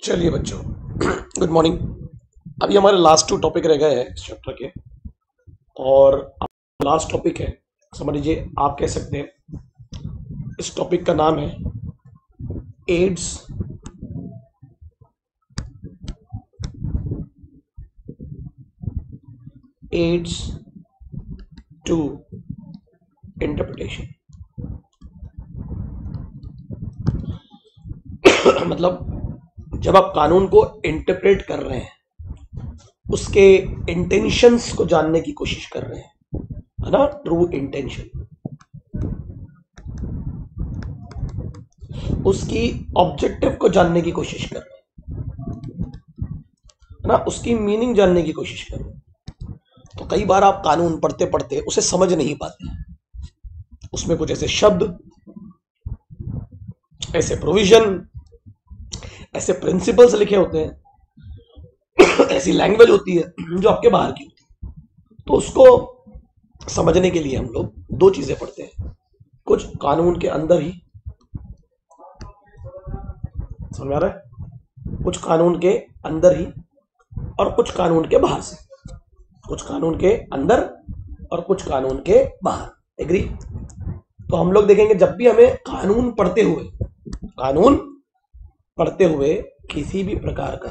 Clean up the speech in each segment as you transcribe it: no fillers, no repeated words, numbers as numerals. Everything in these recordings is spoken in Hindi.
चलिए बच्चों, गुड मॉर्निंग। अभी हमारे लास्ट 2 टॉपिक रह गए हैं इस चैप्टर के। और लास्ट टॉपिक है, समझ लीजिए, आप कह सकते हैं इस टॉपिक का नाम है एड्स टू इंटरप्रिटेशन। मतलब जब आप कानून को इंटरप्रेट कर रहे हैं, उसके इंटेंशंस को जानने की कोशिश कर रहे हैं, है ना, ट्रू इंटेंशन, उसकी ऑब्जेक्टिव को जानने की कोशिश कर रहे हैं, है ना, उसकी मीनिंग जानने की कोशिश कर रहे हैं। तो कई बार आप कानून पढ़ते पढ़ते उसे समझ नहीं पाते, उसमें कुछ ऐसे शब्द, ऐसे प्रोविजन, ऐसे प्रिंसिपल्स लिखे होते हैं, ऐसी लैंग्वेज होती है जो आपके बाहर की होती है। तो उसको समझने के लिए हम लोग 2 चीजें पढ़ते हैं, कुछ कानून के अंदर ही, समझ में आ रहा है, कुछ कानून के अंदर ही और कुछ कानून के बाहर से, कुछ कानून के अंदर और कुछ कानून के बाहर। एग्री? तो हम लोग देखेंगे जब भी हमें कानून पढ़ते हुए किसी भी प्रकार का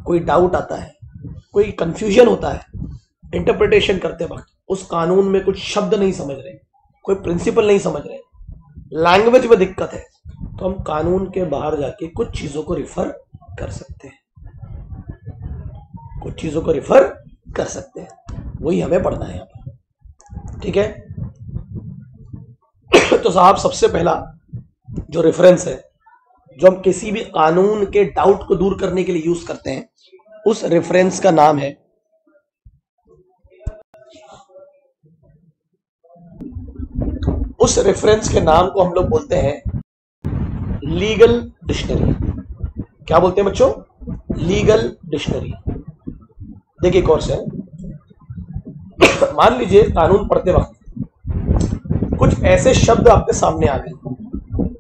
कोई डाउट आता है, कोई कंफ्यूजन होता है, इंटरप्रिटेशन करते वक्त उस कानून में कुछ शब्द नहीं समझ रहे, कोई प्रिंसिपल नहीं समझ रहे, लैंग्वेज में दिक्कत है, तो हम कानून के बाहर जाके कुछ चीजों को रिफर कर सकते हैं, कुछ चीजों को रिफर कर सकते हैं। वही हमें पढ़ना है यहाँ पर, ठीक है? तो साहब, सबसे पहला जो रेफरेंस है, जो हम किसी भी कानून के डाउट को दूर करने के लिए यूज करते हैं, उस रेफरेंस का नाम है उस रेफरेंस के नाम को हम लोग बोलते हैं लीगल डिक्शनरी। क्या बोलते हैं बच्चों? Legal dictionary. देखिए कोर्स है, मान लीजिए कानून पढ़ते वक्त कुछ ऐसे शब्द आपके सामने आ गए,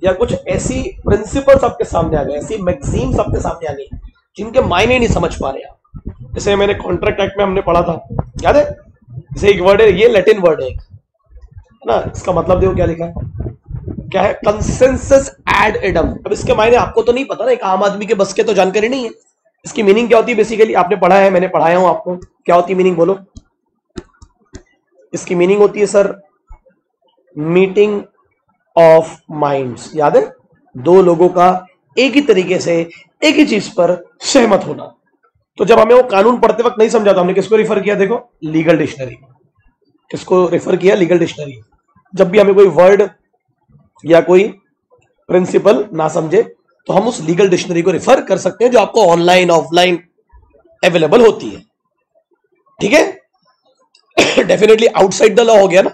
या कुछ ऐसी प्रिंसिपल्स आपके सामने आ गए, ऐसी मैक्सिम्स आपके सामने आ गई जिनके मायने नहीं समझ पा रहे आप। जैसे मैंने कॉन्ट्रैक्ट एक्ट में हमने पढ़ा था, याद है? जैसे एक वर्ड है, ये लैटिन वर्ड है ना, इसका मतलब देखो क्या लिखा है, क्या है? Consensus ad idem. अब इसके मायने आपको तो नहीं पता ना, एक आम आदमी के बस के तो जानकारी नहीं है। इसकी मीनिंग क्या होती है? बेसिकली आपने पढ़ा है, मैंने पढ़ाया हूं आपको। क्या होती है मीनिंग, बोलो? इसकी मीनिंग होती है सर, मीटिंग ऑफ माइंड्स। याद है? 2 लोगों का एक ही तरीके से एक ही चीज पर सहमत होना। तो जब हमें वो कानून पढ़ते वक्त नहीं समझा तो हमने किसको रिफर किया? देखो, लीगल डिक्शनरी। किसको रिफर किया? Legal dictionary. जब भी हमें कोई वर्ड या कोई प्रिंसिपल ना समझे तो हम उस लीगल डिक्शनरी को रिफर कर सकते हैं, जो आपको ऑनलाइन ऑफलाइन अवेलेबल होती है, ठीक है? डेफिनेटली आउटसाइड द लॉ हो गया ना,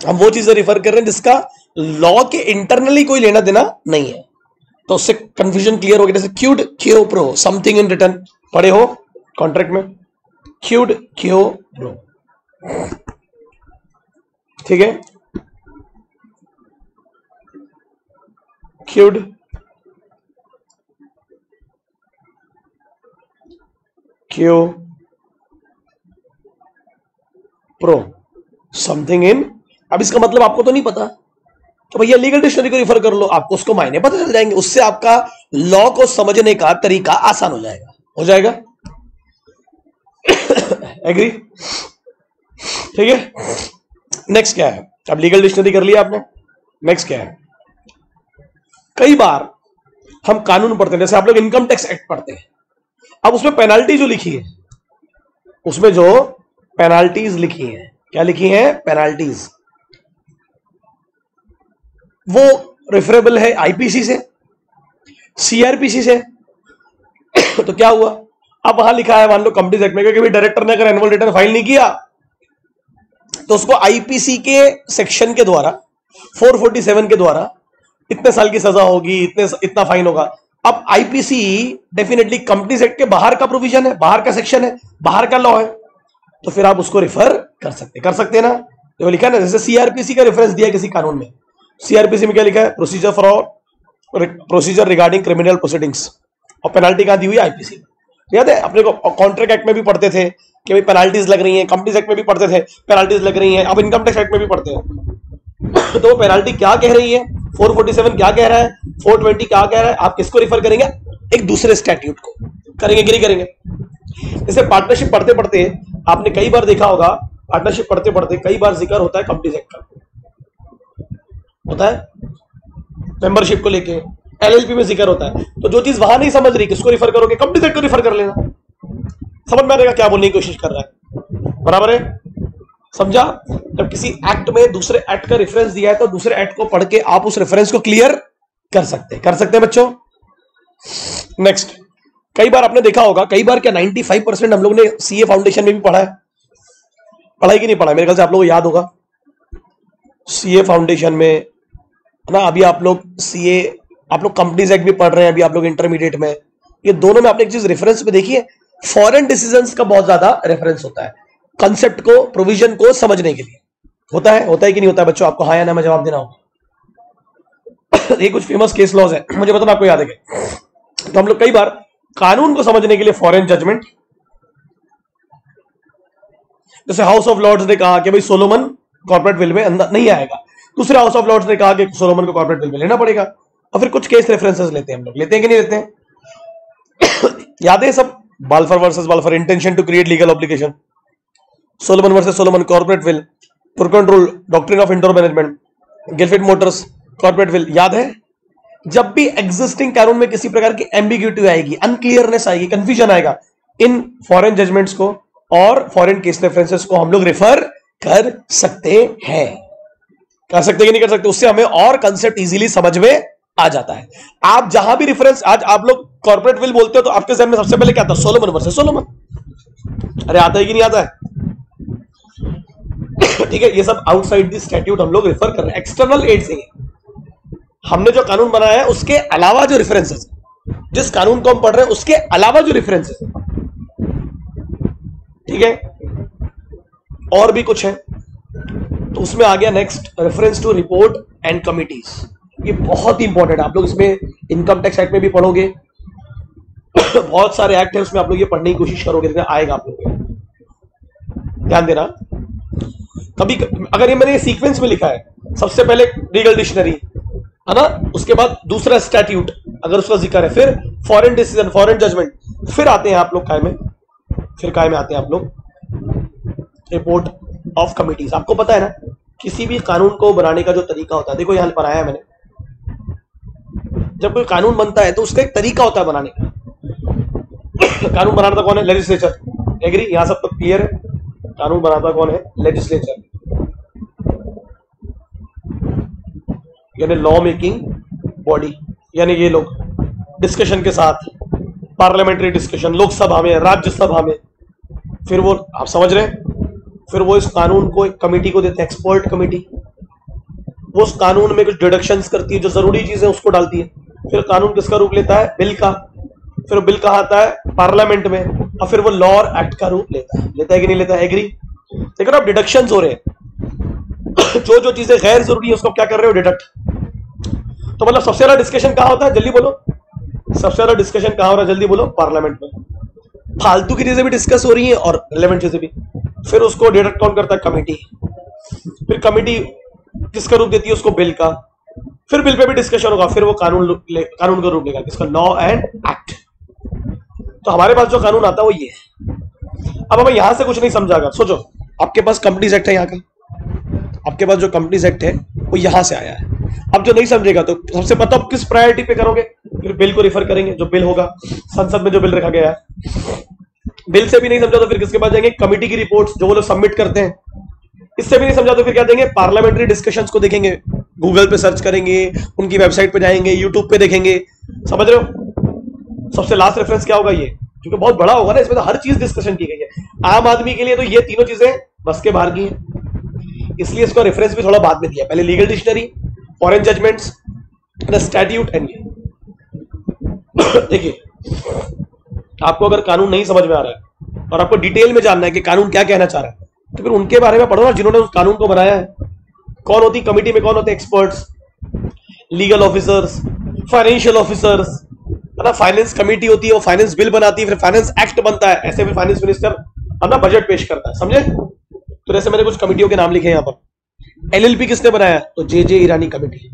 हम वो चीजें रिफर कर रहे हैं जिसका लॉ के इंटरनली कोई लेना देना नहीं है। तो उससे कंफ्यूजन क्लियर हो गया। जैसे क्यूड क्यो प्रो, समथिंग इन रिटर्न, पढ़े हो कॉन्ट्रैक्ट में, क्यूड क्यो प्रो, ठीक है? क्यूड क्यो प्रो, समथिंग इन। अब इसका मतलब आपको तो नहीं पता, तो भैया लीगल डिक्शनरी को रिफर कर लो, आपको उसको मायने पता चल जाएंगे, उससे आपका लॉ को समझने का तरीका आसान हो जाएगा। एग्री? ठीक है? नेक्स्ट क्या है? अब लीगल डिक्शनरी कर लिया आपने, नेक्स्ट क्या है? कई बार हम कानून पढ़ते हैं, जैसे आप लोग इनकम टैक्स एक्ट पढ़ते हैं, अब उसमें पेनाल्टी जो लिखी है, उसमें जो पेनाल्टीज लिखी है, क्या लिखी है? पेनाल्टीज। वो रेफरेबल है आईपीसी से, सीआरपीसी से। तो क्या हुआ? अब वहां लिखा है, मान लो कंपनीज एक्ट में, क्योंकि डायरेक्टर ने अगर एनुअल रिटर्न फाइल नहीं किया तो उसको आईपीसी के सेक्शन के द्वारा, 447 के द्वारा इतने साल की सजा होगी, इतना फाइन होगा। अब आईपीसी डेफिनेटली कंपनीज एक्ट के बाहर का प्रोविजन है, बाहर का सेक्शन है, बाहर का लॉ है, तो फिर आप उसको रिफर कर सकते हैं ना। तो लिखा है ना, जैसे सीआरपीसी का रेफरेंस दिया किसी कानून में, सीआरपीसी में क्या लिखा है? Procedure for procedure regarding criminal proceedings, और पेनाल्टी कहां दी हुई है? आईपीसी। याद है अपने को कॉन्ट्रैक्ट एक्ट में भी पढ़ते थे कि भाई पेनाल्टीज लग रही हैं, कंपनीज एक्ट में भी पढ़ते थे पेनाल्टीज लग रही हैं, अब इनकम टैक्स एक्ट में भी पढ़ते हैं। तो पेनाल्टी क्या कह रही है, 447 क्या कह रहा है, 420 क्या कह रहा है, आप किसको रिफर करेंगे? एक दूसरे स्टैट्यूट को करेंगे कि नहीं करेंगे? जैसे पार्टनरशिप पढ़ते पढ़ते आपने कई बार देखा होगा, पार्टनरशिप पढ़ते पढ़ते कई बार जिक्र होता है कंपनीज एक्ट का, होता है मेंबरशिप को लेके, एलएलपी में जिक्र होता है। तो जो चीज वहां नहीं समझ रही किसको रिफर करोगे? कंपनीज एक्ट को रिफर कर लेना। समझ में आएगा क्या बोलने की कोशिश कर रहा है? बराबर है, समझा? जब किसी एक्ट में दूसरे एक्ट का रेफरेंस दिया है तो दूसरे एक्ट को पढ़ के आप उस रेफरेंस को क्लियर कर सकते हैं बच्चों। नेक्स्ट, कई बार आपने देखा होगा, कई बार क्या 95% हम लोग ने सीए फाउंडेशन में भी पढ़ा है, पढ़ाई कि नहीं पढ़ा? मेरे ख्याल से आप लोगों को याद होगा सीए फाउंडेशन में ना। अभी आप लोग सीए, आप लोग कंपनीज एक्ट भी पढ़ रहे हैं, अभी आप लोग इंटरमीडिएट में। ये दोनों में आपने एक चीज रेफरेंस में देखी है, फॉरेन डिसीजंस का बहुत ज्यादा रेफरेंस होता है कंसेप्ट को, प्रोविजन को समझने के लिए। होता है कि नहीं होता है बच्चों? आपको हाँ या ना में जवाब देना होगा। ये कुछ फेमस केस लॉज है, मुझे बताना आपको याद है क्या? तो हम लोग कई बार कानून को समझने के लिए फॉरेन जजमेंट, जैसे हाउस ऑफ लॉर्ड्स ने कहा कि भाई सोलोमन कॉर्पोरेट विल में अंदर नहीं आएगा, दूसरे हाउस ऑफ लॉर्ड्स ने कहा कि सोलोमन को कॉर्पोरेट विल में लेना पड़ेगा, और फिर कुछ केस रेफरेंसेस लेते हैं हम लोग। लेते हैं कि नहीं लेते हैं? याद है सब? Balfour versus Balfour, intention to create legal obligation, Solomon versus Solomon corporate veil, procured rule, doctrine of indoor management, Gilford Motors corporate veil. याद है? जब भी एग्जिस्टिंग कानून में किसी प्रकार की एम्बिग्यूटी आएगी, अनक्लियरनेस आएगी, कंफ्यूजन आएगा, इन फॉरेन जजमेंट्स को और फॉरेन केस रेफरेंसेस को हम लोग रेफर कर सकते हैं। कर सकते कि नहीं कर सकते? उससे हमें और कंसेप्ट इजीली समझ में आ जाता है। आप जहां भी रेफरेंस, आज आप लोग कॉर्पोरेट विल बोलते हो तो आपके जहन में सबसे पहले क्या आता है? Solomon versus Solomon. अरे आता है कि नहीं आता है? ठीक है, ये सब आउटसाइड द स्टैट्यूट हम लोग रेफर कर रहे हैं, एक्सटर्नल एड से। हमने जो कानून बनाया है उसके अलावा जो रेफरेंसेस, जिस कानून को हम पढ़ रहे हैं उसके अलावा जो रेफरेंसेस, ठीक है, और भी कुछ है। तो उसमें आ गया next, reference to report and committees. ये बहुत ही इंपॉर्टेंट है, आप लोग इसमें इनकम टैक्स एक्ट में भी पढ़ोगे, बहुत सारे एक्ट है उसमें आप लोग ये पढ़ने की कोशिश करोगे, आएगा आप लोग ध्यान देना। कभी अगर ये मैंने सीक्वेंस में लिखा है, सबसे पहले लीगल डिक्शनरी है ना, उसके बाद दूसरा स्टैट्यूट अगर उसका जिक्र है, फिर फॉरेन डिसीजन, फॉरेन जजमेंट, फिर आते हैं आप लोग काय में, फिर काय में आते हैं आप लोग रिपोर्ट ऑफ कमिटीज। आपको पता है ना, किसी भी कानून को बनाने का जो तरीका होता है, देखो यहां पर आया मैंने, जब कोई कानून बनता है तो उसका एक तरीका होता है बनाने का। कानून बनाता कौन है? लेजिस्लेचर। एग्री? यहां सब तो क्लियर है। कानून बनाता कौन है? लेजिस्लेचर, यानी लॉ मेकिंग बॉडी, यानी ये लोग डिस्कशन के साथ, पार्लियामेंट्री डिस्कशन, लोकसभा में, राज्यसभा में, फिर वो, आप समझ रहे हैं, फिर वो इस कानून को एक कमेटी को देते हैं, एक्सपर्ट कमेटी। वो उस कानून में कुछ डिडक्शंस करती है, जो जरूरी चीजें उसको डालती है। फिर कानून किसका रूप लेता है? बिल का। फिर बिल कहाँ आता है? पार्लियामेंट में, और फिर वो लॉ और एक्ट का रूप लेता है कि नहीं लेता है? एग्री? देखो ना, डिडक्शंस हो रहे हैं। जो जो चीजें गैर जरूरी है उसको क्या कर रहे हो? डिडक्ट। तो मतलब सबसे ज्यादा डिस्कशन कहां होता है? जल्दी बोलो, सबसे ज्यादा डिस्कशन कहां हो रहा है? जल्दी बोलो। पार्लियामेंट में। फालतू की चीजें भी डिस्कस हो रही हैं और रिलेवेंट चीजें भी। फिर उसको डिडक्ट कौन करता है? कमेटी। फिर कमेटी किसका रूप देती है? उसको बिल का। फिर बिल पे भी डिस्कशन होगा, फिर वो कानून का रूप लेगा, किसका? Law and act. तो हमारे पास जो कानून आता है वो ये है। अब हमें यहां से कुछ नहीं समझा। अगर सोचो आपके पास कंपनीज एक्ट है, यहाँ का आपके पास जो कंपनीज एक्ट है वो यहां से आया है। अब जो नहीं समझेगा तो सबसे पता आप किस प्रायोरिटी पे करोगे? फिर बिल को रिफर करेंगे, जो बिल होगा संसद में, जो बिल रखा गया है। बिल से भी नहीं समझा तो फिर किसके पास जाएंगे? कमिटी की रिपोर्ट्स, जो वो लोग सबमिट करते हैं। इससे भी नहीं समझा तो फिर क्या देंगे? पार्लियामेंट्री डिस्कशंस को देखेंगे, गूगल पे सर्च करेंगे, उनकी वेबसाइट पे जाएंगे, यूट्यूब पे देखेंगे। समझ रहे हो? सबसे लास्ट रेफरेंस क्या होगा? ये, क्योंकि बहुत बड़ा होगा ना, इसमें तो हर चीज डिस्कशन की गई है। आम आदमी के लिए तो ये तीनों चीजें बस के बाहर की हैं, इसलिए इसका रेफरेंस भी थोड़ा बाद में दिया। पहले legal dictionary, foreign judgments, statute and ये। देखिए, आपको अगर कानून नहीं समझ में आ रहा है और आपको डिटेल में जानना है कि कानून क्या कहना चाह रहा है, तो फिर उनके बारे में पढ़ो ना, जिन्होंने उस कानून को बनाया है। कौन होती कमिटी में? कौन होते? Experts, legal officers, financial officers, है ना, फाइनेंस कमेटी होती है, वो फाइनेंस बिल बनाती है, फिर फाइनेंस एक्ट बनता है, ऐसे में फाइनेंस मिनिस्टर अपना बजट पेश करता है, समझे। तो जैसे मैंने कुछ कमेटियों के नाम लिखे हैं यहाँ पर। एलएलपी किसने बनाया, तो जे ईरानी कमेटी।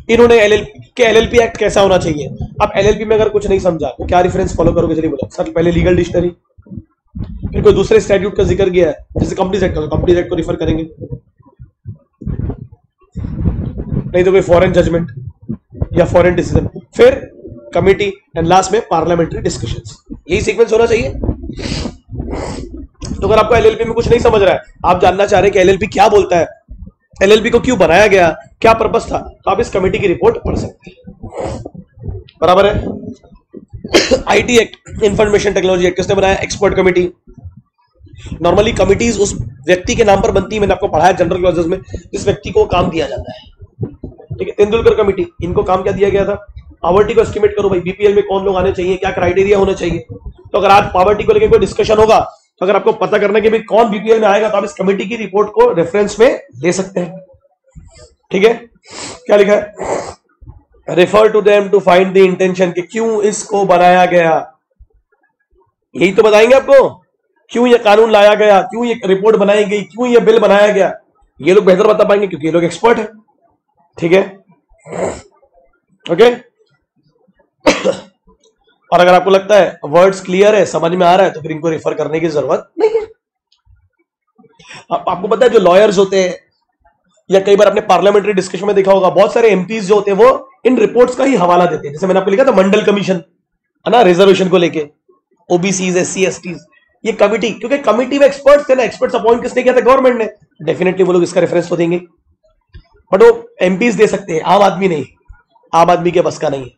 इन्होंने एलएलपी एक्ट कैसा होना चाहिए। अब एलएलपी में अगर कुछ नहीं समझा तो क्या रेफरेंस फॉलो करोगे, जल्दी बोलो सर। पहले लीगल डिक्शनरी, फिर कोई दूसरे स्टैट्यूट का जिक्र किया है जैसे कंपनीज एक्ट, कंपनीज एक्ट को रिफर करेंगे, नहीं तो कोई फॉरेन जजमेंट या फॉरेन डिसीजन, फिर कमेटी एंड लास्ट में पार्लियामेंट्री डिस्कशंस। यही सीक्वेंस होना चाहिए। तो अगर आपको एलएलपी में कुछ नहीं समझ रहा है, आप जानना चाह रहे हैं कि एलएलपी क्या बोलता है, एलएलपी को क्यों बनाया गया, क्या पर्पस था, तो आप इस कमेटी की रिपोर्ट पढ़ सकते हैं। बराबर है। IT act, information technology act किसने बनाया, एक्सपर्ट कमेटी। नॉर्मली कमिटीज उस व्यक्ति के नाम पर बनती है, मैंने आपको पढ़ाया जनरल क्लॉजेस में, जिस व्यक्ति को काम दिया जाता है। ठीक है, तेंदुलकर कमेटी, इनको काम क्या दिया गया था, पॉवर्टी को एस्टिमेट करो भाई, बीपीएल में कौन लोग आने चाहिए, क्या क्राइटेरिया होना चाहिए। तो अगर आज पॉवर्टी को लेकर कोई डिस्कशन होगा, तो अगर आपको पता करना कि भाई कौन बीपीएल में आएगा, तो आप इस कमेटी की रिपोर्ट को रेफरेंस में ले सकते हैं। ठीक है, क्या लिखा है, refer to them to find the intention, कि क्यों इसको बनाया गया। यही तो बताएंगे आपको, क्यों ये कानून लाया गया, क्यों ये रिपोर्ट बनाई गई, क्यों ये बिल बनाया गया। ये लोग बेहतर बता पाएंगे क्योंकि ये लोग एक्सपर्ट है। ठीक है, ओके। और अगर आपको लगता है वर्ड्स क्लियर है, समझ में आ रहा है, तो फिर इनको रेफर करने की जरूरत नहीं है। आपको पता है जो लॉयर्स होते हैं, या कई बार आपने पार्लियामेंट्री डिस्कशन में देखा होगा, बहुत सारे एमपीज जो होते हैं वो इन रिपोर्ट्स का ही हवाला देते हैं। जैसे मैंने आपको लिखा था मंडल कमीशन, है ना, रिजर्वेशन को लेके, ओबीसीज, एससी, एसटीज, ये कमिटी, क्योंकि कमिटी में एक्सपर्ट्स थे ना, एक्सपर्ट्स अपॉइंट किसने किया था, गवर्नमेंट ने, डेफिनेटली वो लोग इसका रेफरेंस तो देंगे। बट वो एमपीज दे सकते हैं, आम आदमी नहीं, आम आदमी के बस का नहीं है।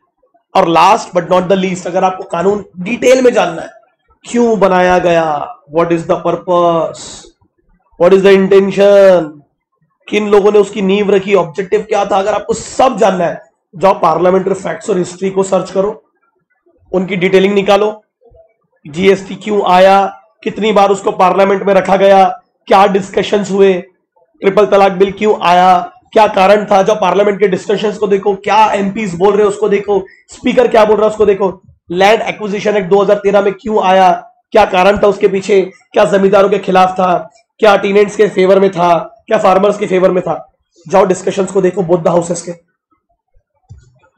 और last but not the least, अगर आपको कानून डिटेल में जानना है, क्यों बनाया गया, what is the purpose, what is the intention, किन लोगों ने उसकी नींव रखी, ऑब्जेक्टिव क्या था, अगर आपको सब जानना है, जाओ पार्लियामेंट्री फैक्ट्स और हिस्ट्री को सर्च करो, उनकी डिटेलिंग निकालो। जीएसटी क्यों आया, कितनी बार उसको पार्लियामेंट में रखा गया, क्या डिस्कशंस हुए, ट्रिपल तलाक बिल क्यों आया, क्या कारण था, जो पार्लियामेंट के डिस्कशंस को देखो, क्या एमपीज बोल रहे हैं उसको देखो, स्पीकर क्या बोल रहा है उसको देखो। लैंड एक्विजिशन एक्ट 2013 में क्यों आया, क्या कारण था उसके पीछे, क्या जमींदारों के खिलाफ था, क्या टीनेंट्स के फेवर में था, क्या फार्मर्स के फेवर में था। जाओ डिस्कशंस को देखो, बोथ द हाउसेस के,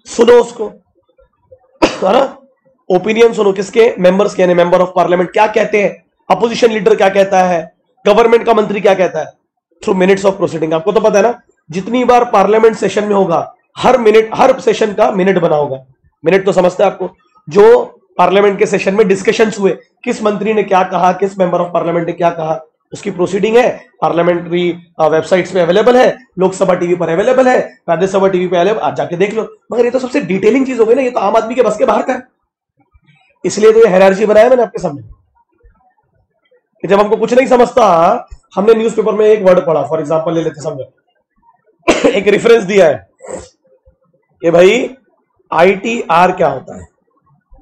सुनो उसको, है ना, ओपिनियन सुनो, किसके, मेंबर्स के, मेंबर ऑफ पार्लियामेंट क्या कहते हैं, अपोजिशन लीडर क्या कहता है, गवर्नमेंट का मंत्री क्या कहता है, थ्रू मिनट्स ऑफ प्रोसीडिंग। आपको तो पता है ना, जितनी बार पार्लियामेंट सेशन में होगा, हर मिनट, हर सेशन का मिनट बना होगा। मिनट तो समझते हैं आपको, जो पार्लियामेंट के सेशन में डिस्कशंस हुए, किस मंत्री ने क्या कहा, किस मेंबर ऑफ पार्लियामेंट ने क्या कहा, उसकी प्रोसीडिंग है, पार्लियामेंट्री वेबसाइट्स पे अवेलेबल है, लोकसभा टीवी पर अवेलेबल है, राज्यसभा टीवी पे अवेलेबल, आज जाके देख लो। मगर ये तो सबसे डिटेलिंग चीज हो गई ना, ये तो आम आदमी के बस के बाहर का है। इसलिए तो ये हायरार्की बनाया मैंने आपके सामने, कि जब हमको कुछ नहीं समझता, हमने न्यूज़पेपर में एक वर्ड पढ़ा, फॉर एग्जांपल ले लेते, समझो एक रेफरेंस दिया है कि भाई आईटीआर क्या होता है,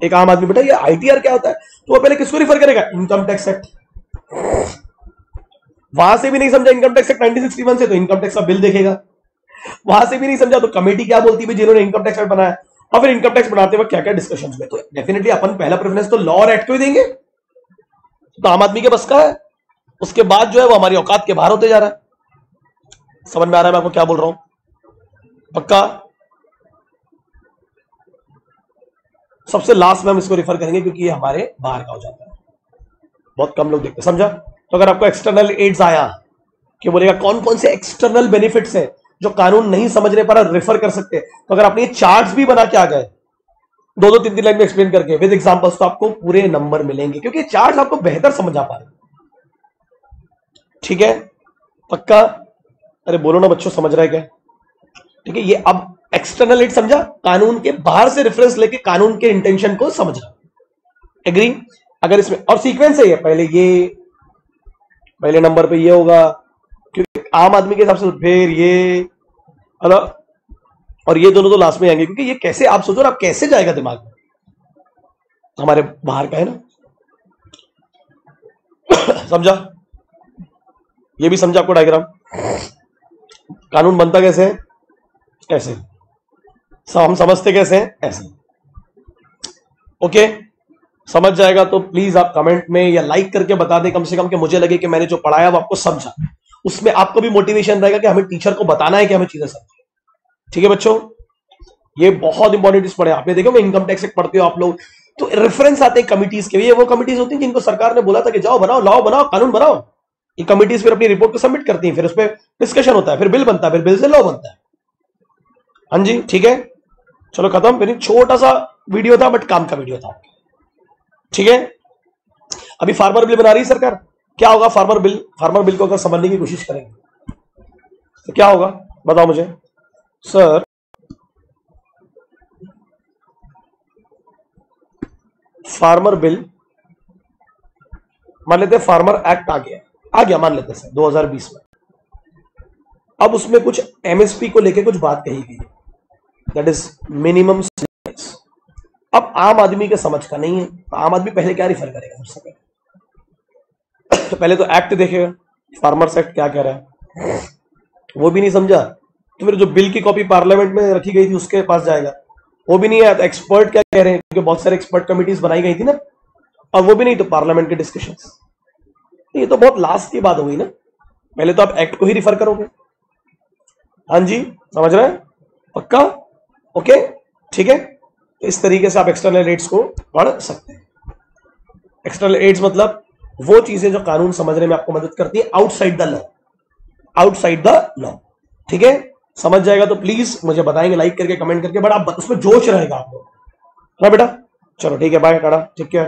एक आम आदमी बेटा ये आईटीआर क्या होता है, तो वो पहले किसको रिफर करेगा, इनकम टैक्स एक्ट। वहां से भी नहीं समझा इनकम टैक्स एक्ट 1961 से, तो इनकम टैक्स का बिल देखेगा। वहां से भी नहीं समझा तो कमेटी क्या बोलती है जिन्होंने इनकम टैक्स एक्ट बनाया, और फिर इनकम टैक्स बनाते वक्त क्या क्या डिस्कशंस में। तो डेफिनेटली अपन पहला प्रेफरेंस तो लॉ और एक्ट को ही देंगे, तो आम आदमी के बस का है। उसके बाद जो है वो हमारी औकात के बाहर होते जा रहा है। समझ में आ रहा है मैं आपको क्या बोल रहा हूं, पक्का। सबसे लास्ट में हम इसको रिफर करेंगे क्योंकि ये हमारे बाहर का हो जाता है, बहुत कम लोग देखते, समझा। तो अगर आपको एक्सटर्नल एड्स आया कि बोलेगा कौन कौन से एक्सटर्नल बेनिफिट्स हैं जो कानून नहीं समझने पर रेफर कर सकते, तो अगर आपने ये चार्ट्स भी बना के आ गए, दो दो तीन तीन लाइन में एक्सप्लेन करके विद एग्जांपल्स, तो आपको पूरे नंबर मिलेंगे, क्योंकि चार्ट्स आपको बेहतर समझ आ पा रहे। ठीक है, पक्का। अरे बोलो ना बच्चों, समझ रहा है क्या। ठीक है, ये अब एक्सटर्नल एड समझा, कानून के बाहर से रेफरेंस लेके कानून के इंटेंशन को समझना, एग्री। अगर इसमें और सीक्वेंस है, ये पहले ये, पहले नंबर पे ये होगा क्योंकि आम आदमी के हिसाब से, फिर ये, है, और ये दोनों तो लास्ट में आएंगे, क्योंकि ये कैसे, आप सोचो ना, आप कैसे जाएगा दिमाग में, हमारे बाहर का है ना। समझा, ये भी समझा आपको डायग्राम। कानून बनता कैसे है, ऐसे हम समझते कैसे हैं, ऐसे। ओके, समझ जाएगा तो प्लीज आप कमेंट में या लाइक करके बता दें कम से कम, कि मुझे लगे कि मैंने जो पढ़ाया वो आपको समझा। उसमें आपको भी मोटिवेशन रहेगा कि हमें टीचर को बताना है कि हमें चीजें समझे। ठीक है बच्चों, ये बहुत इंपॉर्टेंट चीज पढ़े आपने। देखो मैं इनकम टैक्स एक्ट पढ़ते हो आप लोग, तो रेफरेंस आते हैं कमिटीज के। ये वो कमिटीज होती हैं जिनको सरकार ने बोला था कि जाओ बनाओ, लॉ बनाओ, कानून बनाओ। ये कमिटीज फिर अपनी रिपोर्ट को सबमिट करती हैं, फिर उस पर डिस्कशन होता है, फिर बिल बनता है, फिर बिल से लॉ बनता है। हाँ जी, ठीक है, चलो खत्म। फिर छोटा सा वीडियो था बट काम का वीडियो था। ठीक है, अभी फार्मर बिल बना रही है सरकार। क्या होगा फार्मर बिल को अगर समझने की कोशिश करेंगे तो क्या होगा, बताओ मुझे सर। फार्मर बिल, मान लेते हैं फार्मर एक्ट आ गया मान लेते हैं सर 2020 में। अब उसमें कुछ एमएसपी को लेके कुछ बात कही गई, दैट इज मिनिमम प्राइस। अब आम आदमी के समझ का नहीं है, तो आम आदमी पहले क्या रिफर करेगा सबसे पहले तो एक्ट देखेगा, फार्मर्स एक्ट क्या कह रहा है, वो भी नहीं समझा तो फिर जो बिल की कॉपी पार्लियामेंट में रखी गई थी उसके पास जाएगा, वो भी नहीं आया तो एक्सपर्ट क्या कह रहे हैं, क्योंकि बहुत सारे एक्सपर्ट कमिटीज बनाई गई थी ना, और वो भी नहीं तो पार्लियामेंट के डिस्कशंस। ये तो बहुत लास्ट की बात हो गई ना, पहले तो आप एक्ट को ही रिफर करोगे। हाँ जी, समझ रहे हैं, पक्का, ओके, ठीक है। तो इस तरीके से आप एक्सटर्नल एड्स को पढ़ सकते हैं। एक्सटर्नल एड्स मतलब वो चीजें जो कानून समझने में आपको मदद करती है outside the law, outside the law. ठीक है, समझ जाएगा तो प्लीज मुझे बताएंगे लाइक करके, कमेंट करके, बट आप उसमें जोश रहेगा आप लोग ना बेटा। चलो ठीक है, बाय, टाटा, ठीक है।